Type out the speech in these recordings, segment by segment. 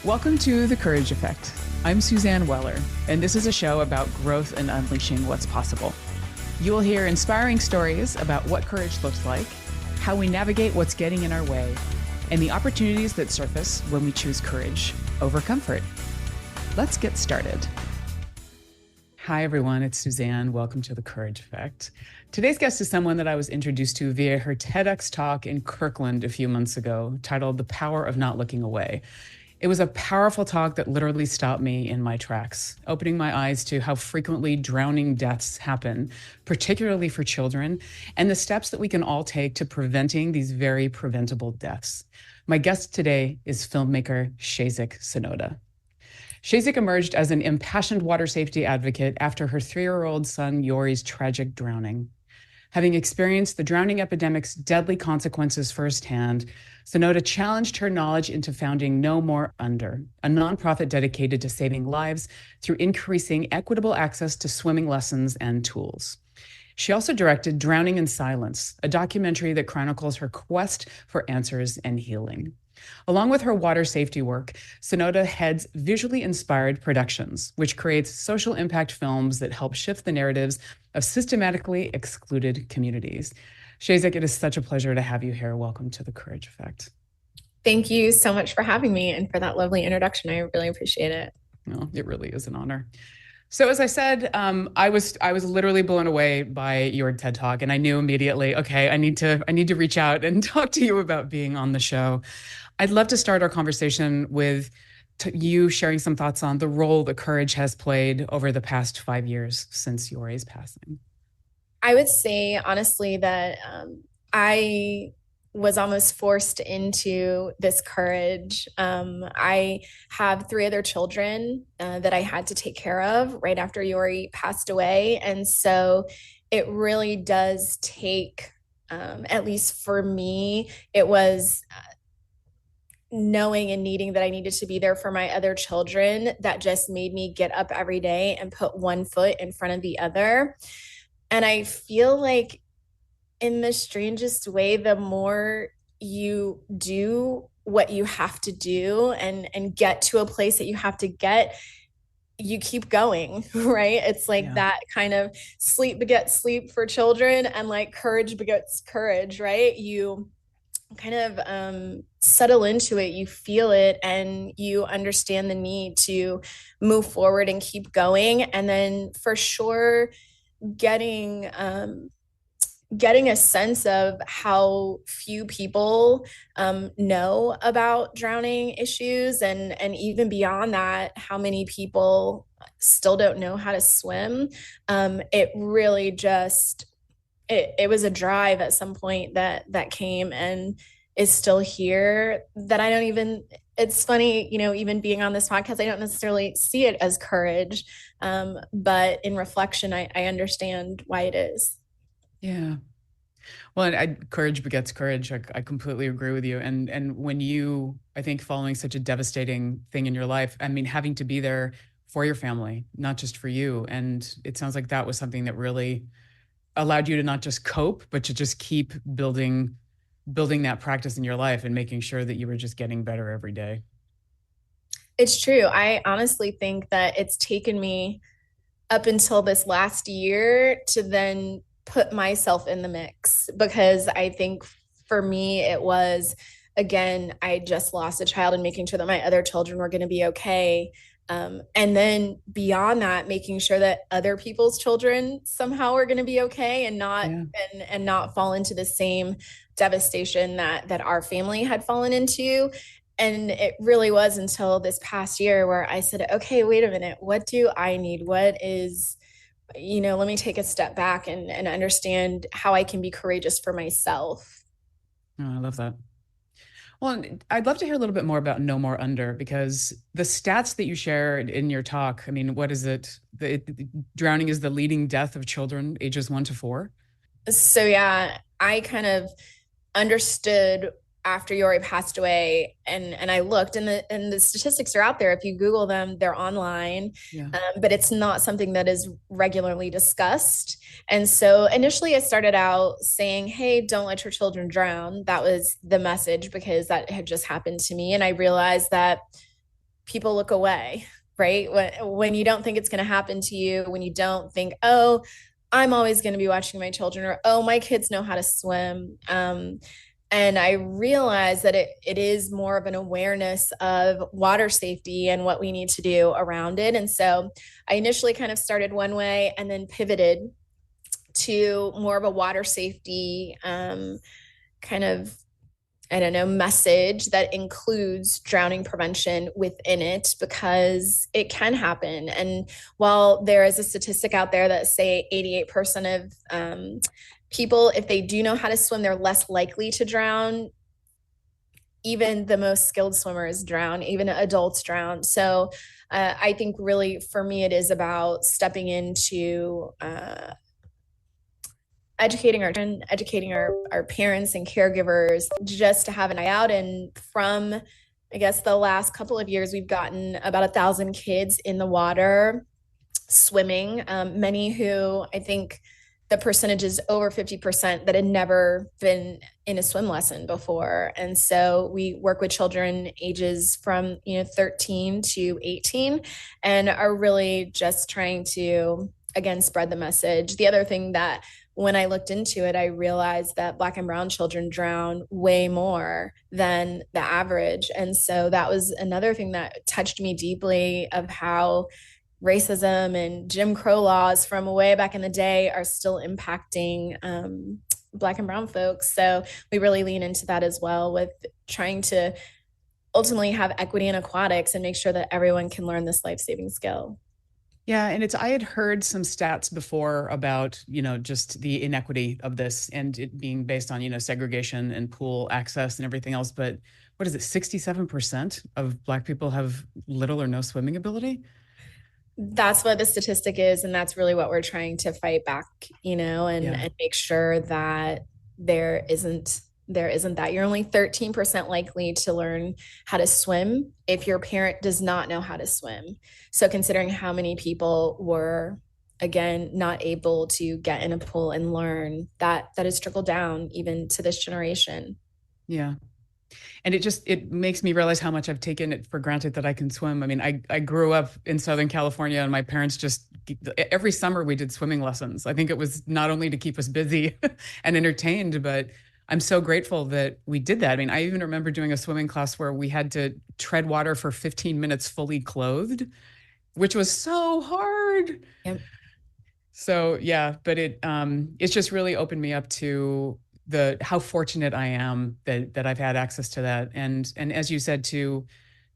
Welcome to The Courage Effect. I'm Suzanne Weller, and this is a show about growth and unleashing what's possible. You will hear inspiring stories about what courage looks like, how we navigate what's getting in our way, and the opportunities that surface when we choose courage over comfort. Let's get started. Hi, everyone. It's Suzanne. Welcome to The Courage Effect. Today's guest is someone that I was introduced to via her TEDx talk in Kirkland a few months ago, titled The Power of Not Looking Away. It was a powerful talk that literally stopped me in my tracks, opening my eyes to how frequently drowning deaths happen, particularly for children, and the steps that we can all take to preventing these very preventable deaths. My guest today is filmmaker Chezik Tsunoda. Chezik emerged as an impassioned water safety advocate after her 3-year-old son Yori's tragic drowning. Having experienced the drowning epidemic's deadly consequences firsthand, Tsunoda challenged her knowledge into founding No More Under, a nonprofit dedicated to saving lives through increasing equitable access to swimming lessons and tools. She also directed Drowning in Silence, a documentary that chronicles her quest for answers and healing. Along with her water safety work, Tsunoda heads Visually Inspired Productions, which creates social impact films that help shift the narratives of systematically excluded communities. Chezik, it is such a pleasure to have you here. Welcome to The Courage Effect. Thank you so much for having me and for that lovely introduction. I really appreciate it. Well, it really is an honor. So as I said, I was literally blown away by your TED Talk, and I knew immediately, okay, I need to reach out and talk to you about being on the show. I'd love to start our conversation with you sharing some thoughts on the role that courage has played over the past 5 years since Yori's passing. I would say, honestly, that I was almost forced into this courage. I have 3 other children that I had to take care of right after Yori passed away. And so it really does take, at least for me, it was knowing and needing that I needed to be there for my other children that just made me get up every day and put one foot in front of the other. And I feel like in the strangest way, the more you do what you have to do and get to a place that you have to get, you keep going, right? It's like that kind of sleep begets sleep for children, and like courage begets courage, right? You kind of settle into it, you feel it, and you understand the need to move forward and keep going. And then for sure, getting a sense of how few people know about drowning issues, and even beyond that, how many people still don't know how to swim. It really just it was a drive at some point that came and is still here, that I don't even, it's funny, even being on this podcast, I don't necessarily see it as courage. But in reflection, I understand why it is. Yeah. Well, courage begets courage. I completely agree with you. And when you, I think, following such a devastating thing in your life, I mean, having to be there for your family, not just for you. And it sounds like that was something that really allowed you to not just cope, but to just keep building that practice in your life and making sure that you were just getting better every day. It's true. I honestly think that it's taken me up until this last year to then put myself in the mix, because I think for me, it was, again, I just lost a child and making sure that my other children were going to be okay. And then beyond that, making sure that other people's children somehow are going to be okay and not and not fall into the same devastation that our family had fallen into. And it really was until this past year where I said, okay, wait a minute, what do I need? What is, let me take a step back and understand how I can be courageous for myself. Oh, I love that. Well, I'd love to hear a little bit more about No More Under, because the stats that you shared in your talk, I mean, what is it? Drowning is the leading death of children ages 1 to 4. So yeah, I kind of understood after Yori passed away, and I looked, and the statistics are out there. If you Google them, they're online. But it's not something that is regularly discussed. And so initially I started out saying, hey, don't let your children drown. That was the message, because that had just happened to me. And I realized that people look away, right? When you don't think it's going to happen to you, when you don't think, oh, I'm always going to be watching my children, or oh, my kids know how to swim. And I realized that it is more of an awareness of water safety and what we need to do around it. And so I initially kind of started one way and then pivoted to more of a water safety kind of, I don't know, message that includes drowning prevention within it, because it can happen. And while there is a statistic out there that say 88% of people, if they do know how to swim, they're less likely to drown. Even the most skilled swimmers drown, even adults drown. So I think really for me, it is about stepping into educating our children, educating our parents and caregivers, just to have an eye out. And from, I guess, the last couple of years, we've gotten about 1,000 kids in the water swimming, many who, I think the percentage is over 50%, that had never been in a swim lesson before. And so we work with children ages from 13 to 18, and are really just trying to, again, spread the message. The other thing that, when I looked into it, I realized that Black and brown children drown way more than the average. And so that was another thing that touched me deeply, of how racism and Jim Crow laws from way back in the day are still impacting Black and brown folks. So we really lean into that as well, with trying to ultimately have equity in aquatics and make sure that everyone can learn this life-saving skill. Yeah, and I had heard some stats before about, just the inequity of this, and it being based on, segregation and pool access and everything else. But what is it? 67% of Black people have little or no swimming ability. That's what the statistic is, and that's really what we're trying to fight back, and make sure that there isn't that. You're only 13% likely to learn how to swim if your parent does not know how to swim. So considering how many people were, again, not able to get in a pool and learn, that has trickled down even to this generation. Yeah. And it makes me realize how much I've taken it for granted that I can swim. I mean, I grew up in Southern California, and my parents every summer we did swimming lessons. I think it was not only to keep us busy and entertained, but I'm so grateful that we did that. I mean, I even remember doing a swimming class where we had to tread water for 15 minutes fully clothed, which was so hard. Yep. So yeah, but it's just really opened me up to how fortunate I am that I've had access to that. And as you said too,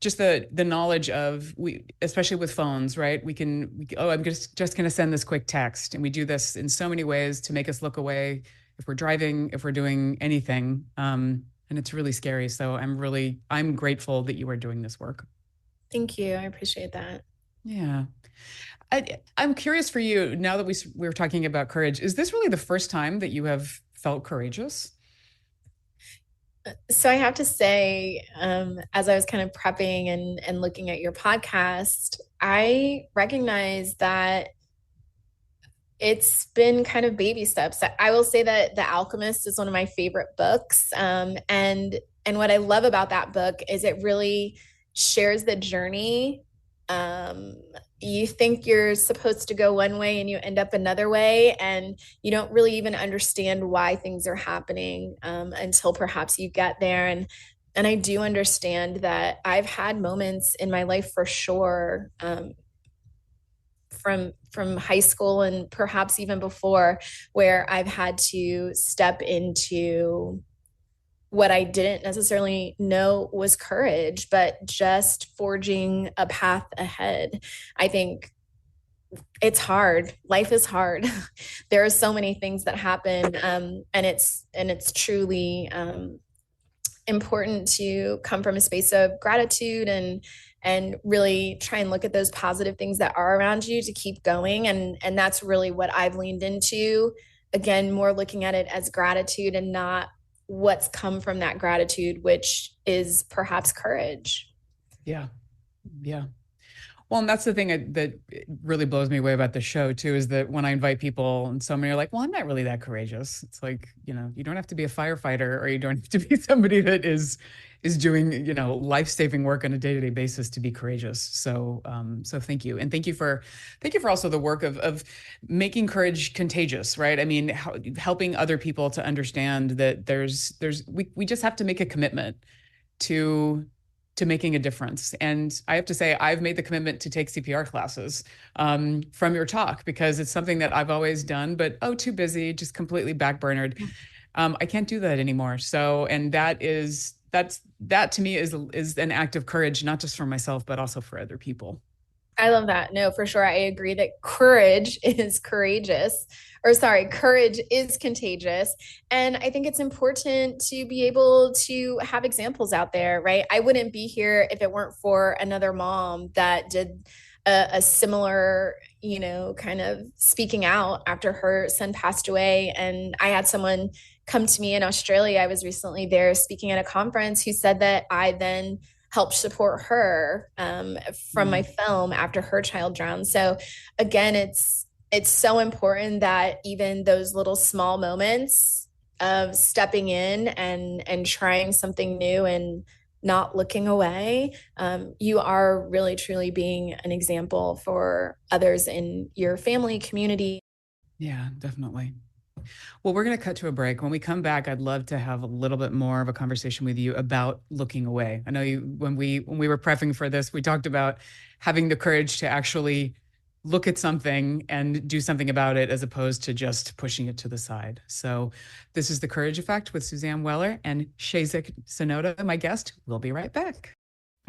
just the knowledge of, especially with phones, right? I'm just going to send this quick text. And we do this in so many ways to make us look away if we're driving, if we're doing anything. And it's really scary. So I'm grateful that you are doing this work. Thank you. I appreciate that. Yeah. I'm curious for you, now that we were talking about courage, is this really the first time that you have felt courageous? So I have to say, as I was kind of prepping and looking at your podcast, I recognize that it's been kind of baby steps. I will say that The Alchemist is one of my favorite books. And what I love about that book is it really shares the journey. You think you're supposed to go one way and you end up another way, and you don't really even understand why things are happening until perhaps you get there. And I do understand that I've had moments in my life, for sure, from high school and perhaps even before, where I've had to step into what I didn't necessarily know was courage, but just forging a path ahead. I think it's hard. Life is hard. There are so many things that happen, and it's truly important to come from a space of gratitude and really try and look at those positive things that are around you to keep going. And that's really what I've leaned into. Again, more looking at it as gratitude and not what's come from that gratitude, which is perhaps courage. Yeah. Yeah. Well, and that's the thing that really blows me away about the show too, is that when I invite people and so many are like, well, I'm not really that courageous. It's like, you don't have to be a firefighter or you don't have to be somebody that is doing, life-saving work on a day-to-day basis to be courageous. So thank you. And thank you for also the work of making courage contagious, right? I mean, helping other people to understand that we just have to make a commitment to making a difference. And I have to say, I've made the commitment to take CPR classes from your talk because it's something that I've always done, but too busy, just completely backburnered. I can't do that anymore. So, and that to me is an act of courage, not just for myself, but also for other people. I love that. No, for sure. I agree that courage is courageous, or sorry, courage is contagious. And I think it's important to be able to have examples out there, right? I wouldn't be here if it weren't for another mom that did a similar, kind of speaking out after her son passed away. And I had someone come to me in Australia. I was recently there speaking at a conference who said that I then helped support her from my film after her child drowned. So again, it's so important that even those little small moments of stepping in and trying something new and not looking away, you are really truly being an example for others in your family, community. Yeah, definitely. Well, we're going to cut to a break. When we come back, I'd love to have a little bit more of a conversation with you about looking away. I know when we were prepping for this, we talked about having the courage to actually look at something and do something about it as opposed to just pushing it to the side. So this is The Courage Effect with Suzanne Weller and Chezik Tsunoda, my guest. We'll be right back.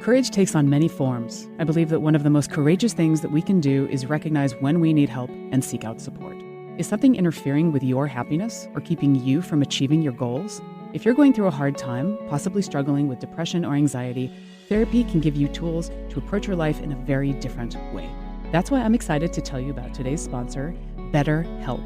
Courage takes on many forms. I believe that one of the most courageous things that we can do is recognize when we need help and seek out support. Is something interfering with your happiness or keeping you from achieving your goals? If you're going through a hard time, possibly struggling with depression or anxiety, therapy can give you tools to approach your life in a very different way. That's why I'm excited to tell you about today's sponsor, BetterHelp.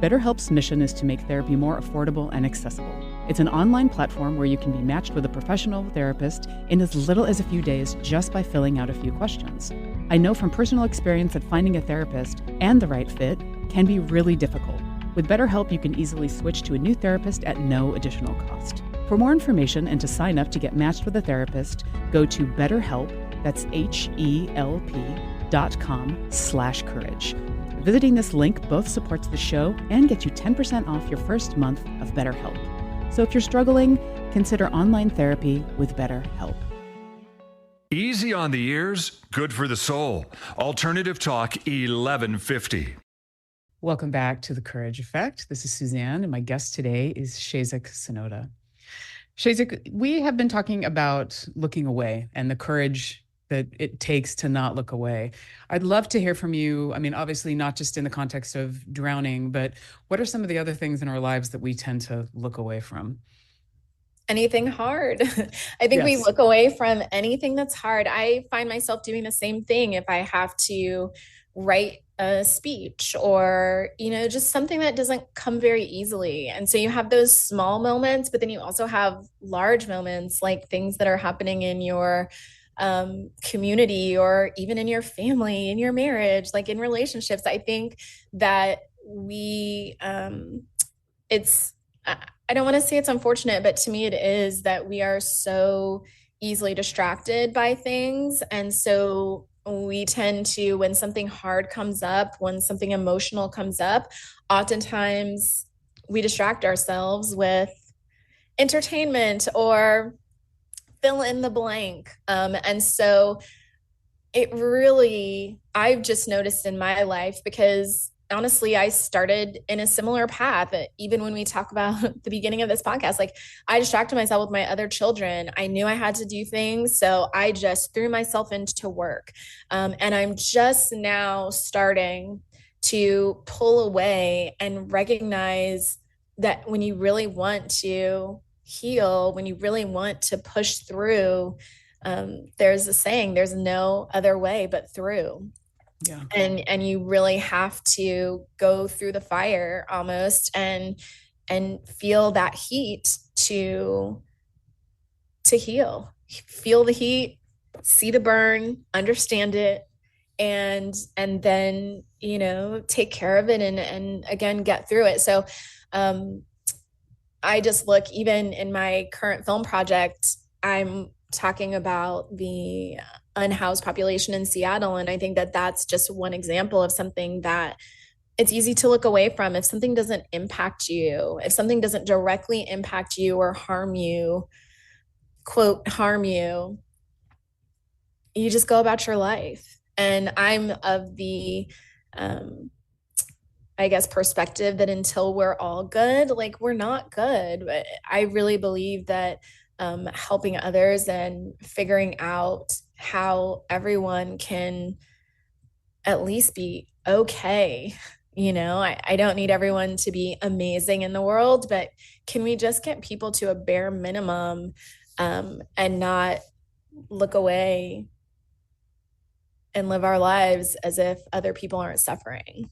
BetterHelp's mission is to make therapy more affordable and accessible. It's an online platform where you can be matched with a professional therapist in as little as a few days just by filling out a few questions. I know from personal experience that finding a therapist and the right fit can be really difficult. With BetterHelp, you can easily switch to a new therapist at no additional cost. For more information and to sign up to get matched with a therapist, go to BetterHelp, that's HELP.com/courage. Visiting this link both supports the show and gets you 10% off your first month of BetterHelp. So if you're struggling, consider online therapy with BetterHelp. Easy on the ears, good for the soul. Alternative Talk 1150. Welcome back to The Courage Effect. This is Suzanne, and my guest today is Chezik Tsunoda. Chezik, we have been talking about looking away and the courage that it takes to not look away. I'd love to hear from you. I mean, obviously not just in the context of drowning, but what are some of the other things in our lives that we tend to look away from? Anything hard. I think we Yes. look away from anything that's hard. I find myself doing the same thing if I have to write a speech or, just something that doesn't come very easily. And so you have those small moments, but then you also have large moments like things that are happening in your community or even in your family, in your marriage, like in relationships. I think that it's, I don't want to say it's unfortunate, but to me it is that we are so easily distracted by things. And so we tend to, when something hard comes up, when something emotional comes up, oftentimes we distract ourselves with entertainment or fill in the blank. And so I've just noticed in my life, because honestly, I started in a similar path. Even when we talk about the beginning of this podcast, like I distracted myself with my other children. I knew I had to do things. So I just threw myself into work. And I'm just now starting to pull away and recognize that when you really want to heal, when you really want to push through, there's a saying, there's no other way but through. Yeah. And you really have to go through the fire almost and feel that heat to heal. Feel the heat, see the burn, understand it, and then, take care of it and again, get through it. So, I just look, even in my current film project, I'm talking about the unhoused population in Seattle. And I think that that's just one example of something that it's easy to look away from. If something doesn't impact you, if something doesn't directly impact you or harm you, quote, harm you, you just go about your life. And I'm of the, I guess, perspective that until we're all good, like we're not good. But I really believe that helping others and figuring out how everyone can at least be okay. I don't need everyone to be amazing in the world, but can we just get people to a bare minimum and not look away and live our lives as if other people aren't suffering?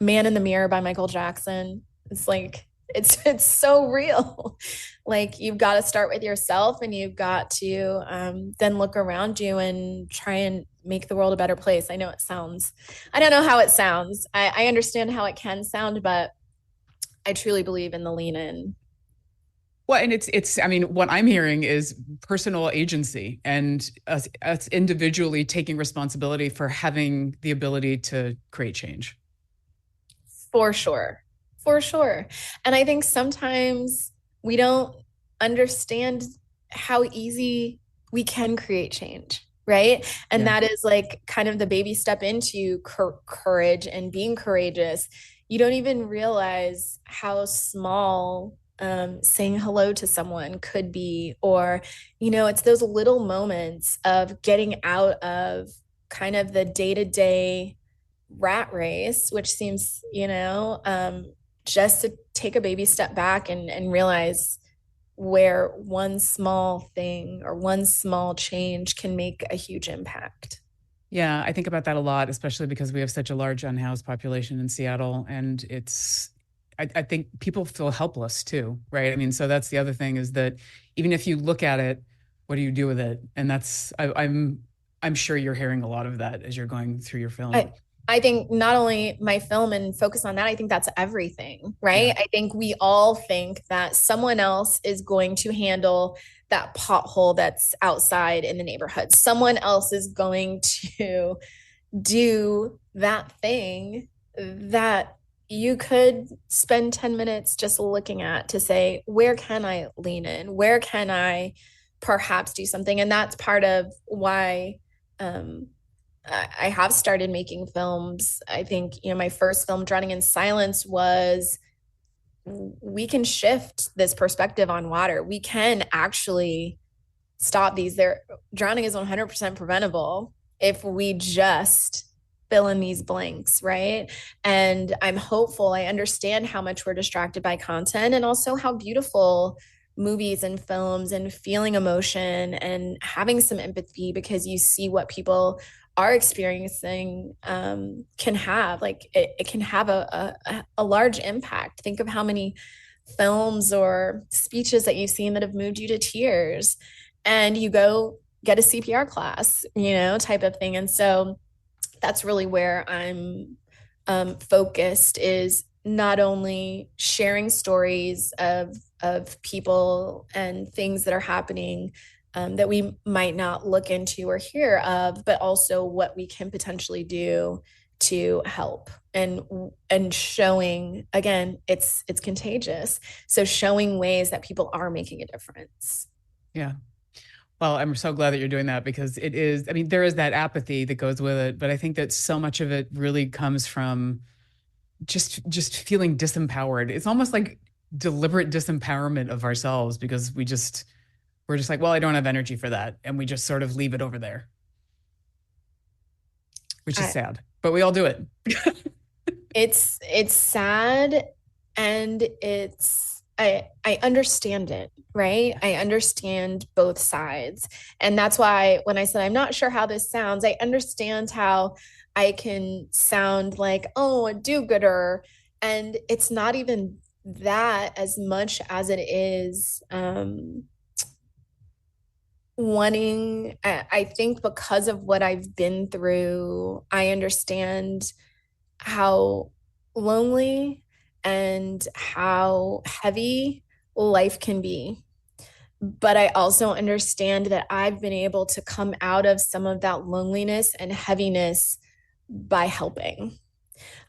Man in the Mirror by Michael Jackson. It's like, it's so real. Like, you've got to start with yourself, and you've got to then look around you and try and make the world a better place. I don't know how it sounds. I understand how it can sound, but I truly believe in the lean in. Well, and I mean, what I'm hearing is personal agency and us individually taking responsibility for having the ability to create change. For sure. For sure. And I think sometimes we don't understand how easy we can create change, right? And that is like kind of the baby step into courage and being courageous. You don't even realize how small saying hello to someone could be, or, it's those little moments of getting out of kind of the day-to-day rat race, which seems, just to take a baby step back and realize where one small thing or one small change can make a huge impact. Yeah, I think about that a lot, especially because we have such a large unhoused population in Seattle. And I think people feel helpless too, right? I mean, so that's the other thing, is that even if you look at it, what do you do with it? And I'm sure you're hearing a lot of that as you're going through your film. I think not only my film and focus on that, I think that's everything, right? Yeah. I think we all think that someone else is going to handle that pothole that's outside in the neighborhood. Someone else is going to do that thing that you could spend 10 minutes just looking at, to say, where can I lean in? Where can I perhaps do something? And that's part of why I have started making films. I think, my first film, Drowning in Silence, was, we can shift this perspective on water. We can actually stop these. Drowning is 100% preventable if we just fill in these blanks, right? And I'm hopeful. I understand how much we're distracted by content, and also how beautiful movies and films and feeling emotion and having some empathy, because you see what people are experiencing can have. Like, it can have a large impact. Think of how many films or speeches that you've seen that have moved you to tears, and you go get a CPR class, type of thing. And so that's really where I'm focused, is not only sharing stories of people and things that are happening that we might not look into or hear of, but also what we can potentially do to help, and showing, again, it's contagious. So showing ways that people are making a difference. Yeah. Well, I'm so glad that you're doing that, because it is, I mean, there is that apathy that goes with it, but I think that so much of it really comes from just feeling disempowered. It's almost like deliberate disempowerment of ourselves, because we're just like, well, I don't have energy for that. And we just sort of leave it over there, which is sad, but we all do it. It's sad, and I understand it, right? I understand both sides. And that's why when I said, I'm not sure how this sounds, I understand how I can sound like, oh, a do-gooder. And it's not even that, as much as it is I think because of what I've been through, I understand how lonely and how heavy life can be. But I also understand that I've been able to come out of some of that loneliness and heaviness by helping.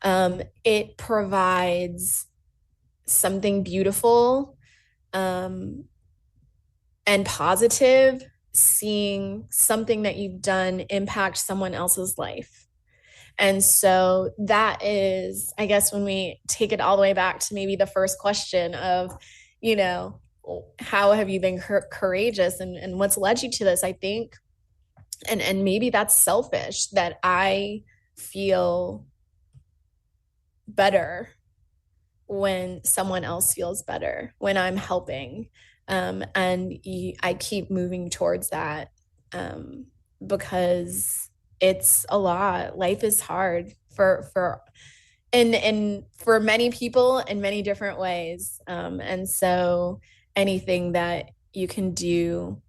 It provides something beautiful um, and positive, seeing something that you've done impact someone else's life. And so that is, I guess, when we take it all the way back to maybe the first question of, you know, how have you been courageous and what's led you to this? I think, and maybe that's selfish, that I feel better when someone else feels better, when I'm helping. And I keep moving towards that because it's a lot. Life is hard and for many people in many different ways. And so anything that you can do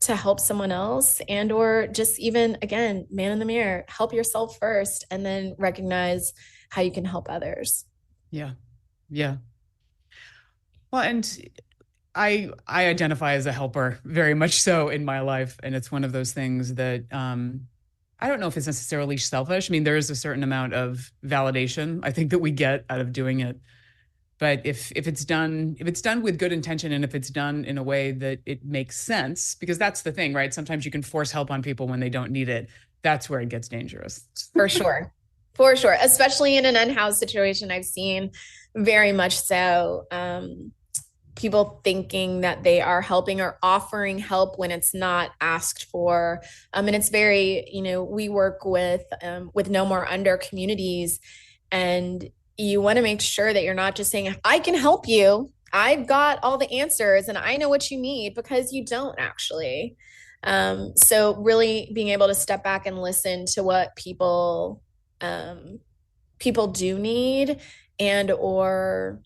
to help someone else, and or just even, again, man in the mirror, help yourself first and then recognize how you can help others. Yeah. Yeah. Well, and I identify as a helper very much so in my life. And it's one of those things that I don't know if it's necessarily selfish. I mean, there is a certain amount of validation I think that we get out of doing it. But if it's done with good intention, and if it's done in a way that it makes sense, because that's the thing, right? Sometimes you can force help on people when they don't need it. That's where it gets dangerous. For sure. For sure. Especially in an unhoused situation, I've seen very much so people thinking that they are helping or offering help when it's not asked for. And it's very, we work with No More Under communities, and you want to make sure that you're not just saying, I can help you, I've got all the answers and I know what you need, because you don't actually. So really being able to step back and listen to what people do need, and or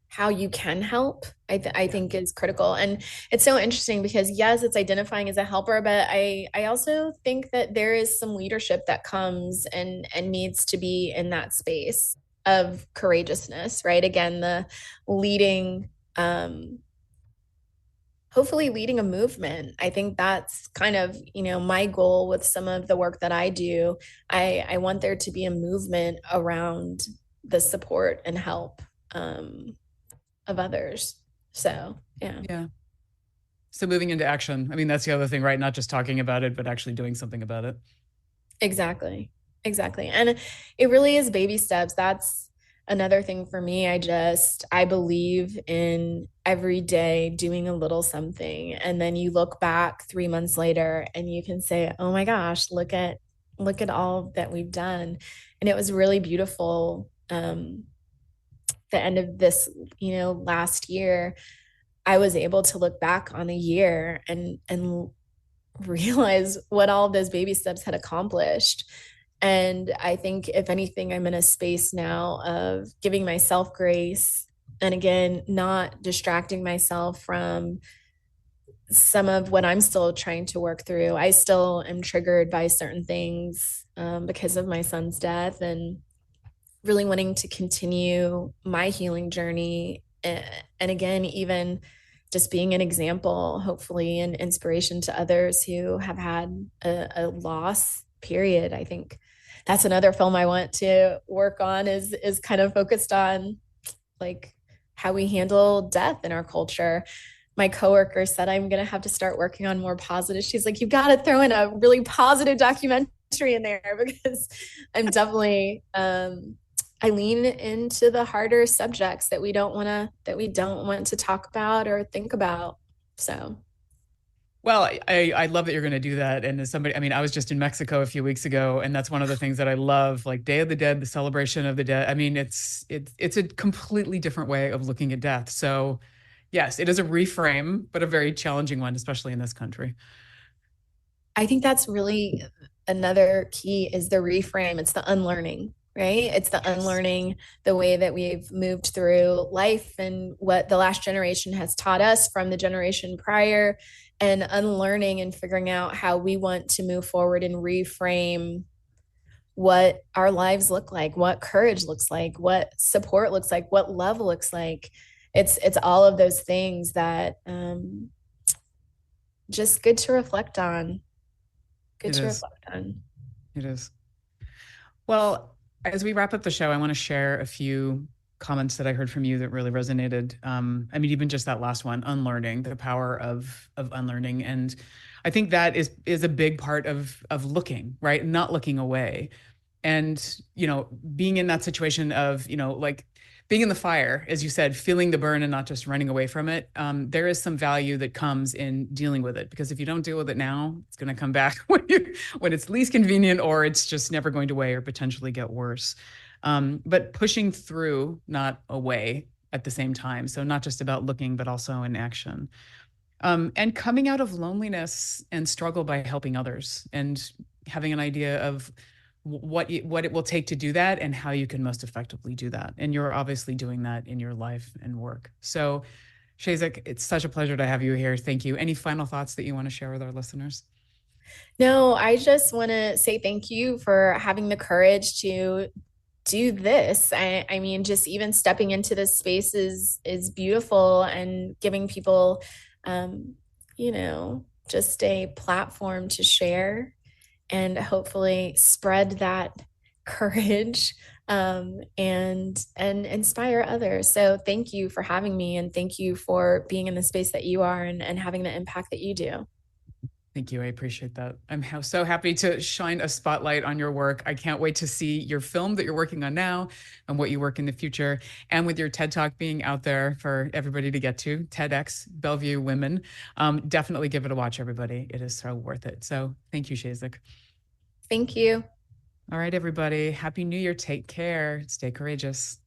how you can help, I think is critical. And it's so interesting because yes, it's identifying as a helper, but I also think that there is some leadership that comes and needs to be in that space of courageousness, right? Again, the leading, hopefully leading a movement. I think that's kind of, my goal with some of the work that I do. I want there to be a movement around the support and help of others. So, yeah. Yeah. So moving into action. I mean, that's the other thing, right? Not just talking about it, but actually doing something about it. Exactly. And it really is baby steps. That's another thing for me. I believe in every day doing a little something. And then you look back 3 months later and you can say, oh my gosh, look at all that we've done. And it was really beautiful. The end of this, last year, I was able to look back on a year and realize what all of those baby steps had accomplished. And I think, if anything, I'm in a space now of giving myself grace, and again, not distracting myself from some of what I'm still trying to work through. I still am triggered by certain things because of my son's death, and really wanting to continue my healing journey. And again, even just being an example, hopefully, and inspiration to others who have had a loss, period. I think that's another film I want to work on, is kind of focused on like how we handle death in our culture. My coworker said I'm going to have to start working on more positive. She's like, you've got to throw in a really positive documentary in there, because I'm definitely, I lean into the harder subjects that we don't want to talk about or think about. So. Well, I love that you're going to do that. And as somebody, I mean, I was just in Mexico a few weeks ago, and that's one of the things that I love, like Day of the Dead, the celebration of the dead. I mean, it's a completely different way of looking at death. So yes, it is a reframe, but a very challenging one, especially in this country. I think that's really another key, is the reframe. It's the unlearning, right? It's the unlearning the way that we've moved through life and what the last generation has taught us from the generation prior, and unlearning and figuring out how we want to move forward and reframe what our lives look like, what courage looks like, what support looks like, what love looks like. It's all of those things that just good to reflect on. Good to reflect on. It is. Well, as we wrap up the show, I want to share a few comments that I heard from you that really resonated. I mean, even just that last one, unlearning, the power of unlearning. And I think that is a big part of looking, right? Not looking away. And, being in that situation of, like being in the fire, as you said, feeling the burn and not just running away from it. There is some value that comes in dealing with it, because if you don't deal with it now, it's going to come back when it's least convenient, or it's just never going to away or potentially get worse. But pushing through, not away at the same time. So not just about looking, but also in action. And coming out of loneliness and struggle by helping others, and having an idea of what it will take to do that and how you can most effectively do that. And you're obviously doing that in your life and work. So Chezik, it's such a pleasure to have you here. Thank you. Any final thoughts that you want to share with our listeners? No, I just want to say thank you for having the courage to do this. I mean, just even stepping into this space is beautiful, and giving people, just a platform to share and hopefully spread that courage, and inspire others. So thank you for having me, and thank you for being in the space that you are, and having the impact that you do. Thank you. I appreciate that. I'm so happy to shine a spotlight on your work. I can't wait to see your film that you're working on now and what you work in the future. And with your TED Talk being out there for everybody to get to, TEDx Bellevue Women, definitely give it a watch, everybody. It is so worth it. So thank you, Chezik. Thank you. All right, everybody. Happy New Year. Take care. Stay courageous.